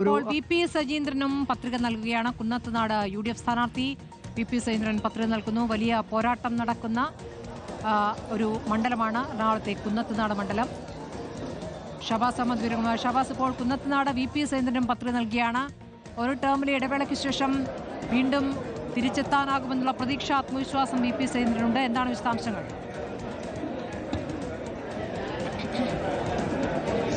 ഇപ്പോൾ V P സജീന്ദ്രനും പത്രിക നൽകുകയാണ്. കുന്നത്തുനാട് UDF സ്ഥാനാർത്ഥി വി പി സജീന്ദ്രൻ പത്രിക നൽകുന്നു. വലിയ പോരാട്ടം നടക്കുന്ന ഒരു മണ്ഡലമാണ് എറണാകുളത്തെ കുന്നത്തുനാട് മണ്ഡലം. ഷബാസ് അഹമ്മദ് വിവരങ്ങളുമായി. ഷബാസ്, ഇപ്പോൾ കുന്നത്തുനാട് വി പി സജീന്ദ്രനും പത്രിക നൽകിയാണ്. ഒരു ടേമിലെ ഇടവേളയ്ക്ക് ശേഷം വീണ്ടും തിരിച്ചെത്താനാകുമെന്നുള്ള പ്രതീക്ഷ, ആത്മവിശ്വാസം വി പി സജീന്ദ്രനുണ്ട്. എന്താണ് വിശദാംശങ്ങൾ?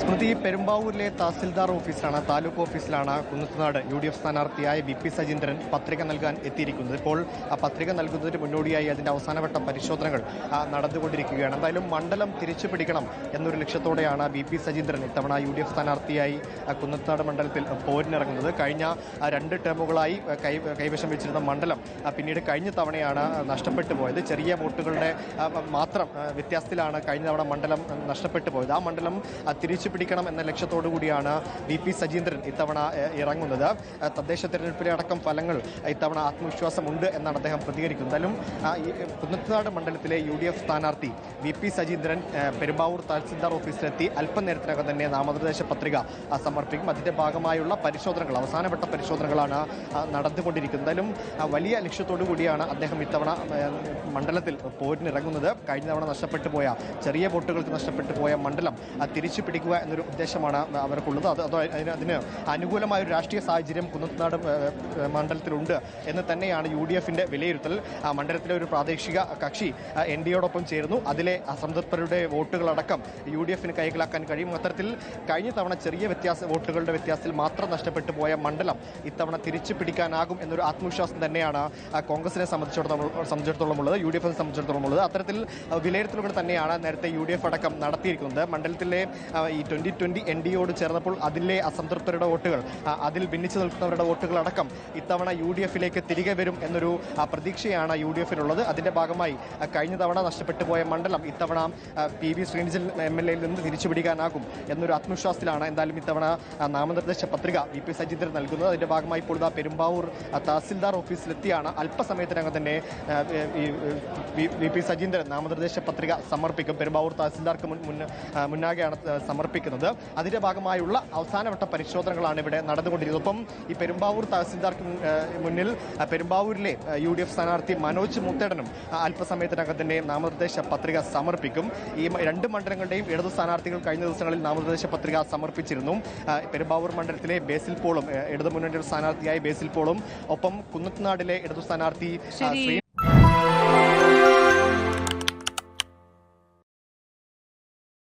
സ്മൃതി, പെരുമ്പാവൂരിലെ തഹസിൽദാർ ഓഫീസിലാണ്, താലൂക്ക് ഓഫീസിലാണ് കുന്നത്തുനാട് UDF സ്ഥാനാർത്ഥിയായ വി പി സജീന്ദ്രൻ പത്രിക നൽകാൻ എത്തിയിരിക്കുന്നത്. ഇപ്പോൾ ആ പത്രിക നൽകുന്നതിന് മുന്നോടിയായി അതിന്റെ അവസാനവട്ട പരിശോധനകൾ നടന്നുകൊണ്ടിരിക്കുകയാണ്. എന്തായാലും മണ്ഡലം തിരിച്ചു പിടിക്കണം എന്നൊരു ലക്ഷ്യത്തോടെയാണ് വി പി സജീന്ദ്രൻ ഇത്തവണ UDF സ്ഥാനാർത്ഥിയായി കുന്നത്തുനാട് മണ്ഡലത്തിൽ പോരിനിറങ്ങുന്നത്. കഴിഞ്ഞ 2 ടേമുകളായി കൈവശം വെച്ചിരുന്ന മണ്ഡലം പിന്നീട് കഴിഞ്ഞ തവണയാണ് നഷ്ടപ്പെട്ടു പോയത്. ചെറിയ വോട്ടുകളുടെ മാത്രം വ്യത്യാസത്തിലാണ് കഴിഞ്ഞ തവണ മണ്ഡലം നഷ്ടപ്പെട്ടു പോയത്. ആ മണ്ഡലം തിരിച്ചു പിടിക്കണം എന്ന ലക്ഷ്യത്തോടു കൂടിയാണ് വി പി സജീന്ദ്രൻ ഇത്തവണ ഇറങ്ങുന്നത്. തദ്ദേശ തെരഞ്ഞെടുപ്പിലെ അടക്കം ഫലങ്ങൾ ഇത്തവണ ആത്മവിശ്വാസമുണ്ട് എന്നാണ് അദ്ദേഹം പ്രതികരിക്കുന്നത്. എന്തായാലും കുന്നത്തുനാട് മണ്ഡലത്തിലെ UDF സ്ഥാനാർത്ഥി വി പി സജീന്ദ്രൻ പെരുമ്പാവൂർ തഹസിൽദാർ ഓഫീസിലെത്തി അല്പനേരത്തിനകം തന്നെ നാമനിർദ്ദേശ പത്രിക സമർപ്പിക്കും. അതിന്റെ ഭാഗമായുള്ള പരിശോധനകൾ, അവസാനവട്ട പരിശോധനകളാണ് നടന്നുകൊണ്ടിരിക്കുന്നത്. എന്തായാലും വലിയ ലക്ഷ്യത്തോടു കൂടിയാണ് അദ്ദേഹം ഇത്തവണ മണ്ഡലത്തിൽ പോരിനിറങ്ങുന്നത്. കഴിഞ്ഞ തവണ നഷ്ടപ്പെട്ടു പോയ, ചെറിയ വോട്ടുകൾക്ക് നഷ്ടപ്പെട്ടു പോയ മണ്ഡലം തിരിച്ചു പിടിക്കുക എന്നൊരു ഉദ്ദേശമാണ് അവർക്കുള്ളത്. അതിന് അനുകൂലമായ ഒരു രാഷ്ട്രീയ സാഹചര്യം കുന്നത്തുനാട് മണ്ഡലത്തിലുണ്ട് എന്ന് തന്നെയാണ് UDFന്റെ വിലയിരുത്തൽ. മണ്ഡലത്തിലെ ഒരു പ്രാദേശിക കക്ഷി NDAയോടൊപ്പം ചേർന്നു. അതിലെ അസംതൃപ്തരുടെ വോട്ടുകളടക്കം UDFന് കൈക്കലാക്കാൻ കഴിയും. അത്തരത്തിൽ കഴിഞ്ഞ തവണ ചെറിയ വോട്ടുകളുടെ വ്യത്യാസത്തിൽ മാത്രം നഷ്ടപ്പെട്ടു പോയ മണ്ഡലം ഇത്തവണ തിരിച്ചു പിടിക്കാനാകും എന്നൊരു ആത്മവിശ്വാസം തന്നെയാണ് കോൺഗ്രസിനെ സംബന്ധിച്ചിടത്തോളം ഉള്ളത്, UDFനെ സംബന്ധിച്ചിടത്തോളം ഉള്ളത്. അത്തരത്തിൽ വിലയിരുത്തലുകൾ തന്നെയാണ് നേരത്തെ UDF അടക്കം നടത്തിയിരിക്കുന്നത്. മണ്ഡലത്തിലെ ഈ 2020 NDAയോട് ചേർന്നപ്പോൾ അതിലെ അസംതൃപ്തരുടെ വോട്ടുകൾ, അതിൽ ഭിന്നിച്ചു നിൽക്കുന്നവരുടെ വോട്ടുകളടക്കം ഇത്തവണ UDFിലേക്ക് തിരികെ വരും എന്നൊരു പ്രതീക്ഷയാണ് UDFിനുള്ളത്. അതിന്റെ ഭാഗമായി കഴിഞ്ഞ തവണ നഷ്ടപ്പെട്ടു പോയ മണ്ഡലം ഇത്തവണ PV ശ്രീനിജൻ MLAയിൽ നിന്ന് തിരിച്ചുപിടിക്കാനാകും എന്നൊരു ആത്മവിശ്വാസത്തിലാണ് എന്തായാലും ഇത്തവണ നാമനിർദ്ദേശ പത്രിക വി പി സജീന്ദ്രൻ നൽകുന്നത്. അതിന്റെ ഭാഗമായി ഇപ്പോൾ പെരുമ്പാവൂർ തഹസിൽദാർ ഓഫീസിലെത്തിയാണ് അല്പസമയത്തിനകം തന്നെ വി പി സജീന്ദ്രൻ നാമനിർദ്ദേശ പത്രിക സമർപ്പിക്കും. പെരുമ്പാവൂർ തഹസിൽദാർക്ക് മുന്നാകെയാണ് സമർപ്പിക്കുന്നത്. അതിന്റെ ഭാഗമായുള്ള അവസാനവട്ട പരിശോധനകളാണ് ഇവിടെ നടന്നുകൊണ്ടിരിക്കുന്നത്. ഒപ്പം ഈ പെരുമ്പാവൂർ തഹസിൽദാർക്ക് മുന്നിൽ പെരുമ്പാവൂരിലെ UDF സ്ഥാനാർത്ഥി മനോജ് മുത്തേടനും അല്പസമയത്തിനകം തന്നെ നാമനിർദ്ദേശ പത്രിക സമർപ്പിക്കും. ഈ 2 മണ്ഡലങ്ങളുടെയും ഇടതു സ്ഥാനാർത്ഥികൾ കഴിഞ്ഞ ദിവസങ്ങളിൽ നാമനിർദ്ദേശ പത്രിക സമർപ്പിച്ചിരുന്നു. പെരുമ്പാവൂർ മണ്ഡലത്തിലെ ബേസിൽ പോളും, ഇടതു മുന്നണിയുടെ സ്ഥാനാർത്ഥിയായ ബേസിൽ പോളും, ഒപ്പം കുന്നത്തുനാടിലെ ഇടതു സ്ഥാനാർത്ഥി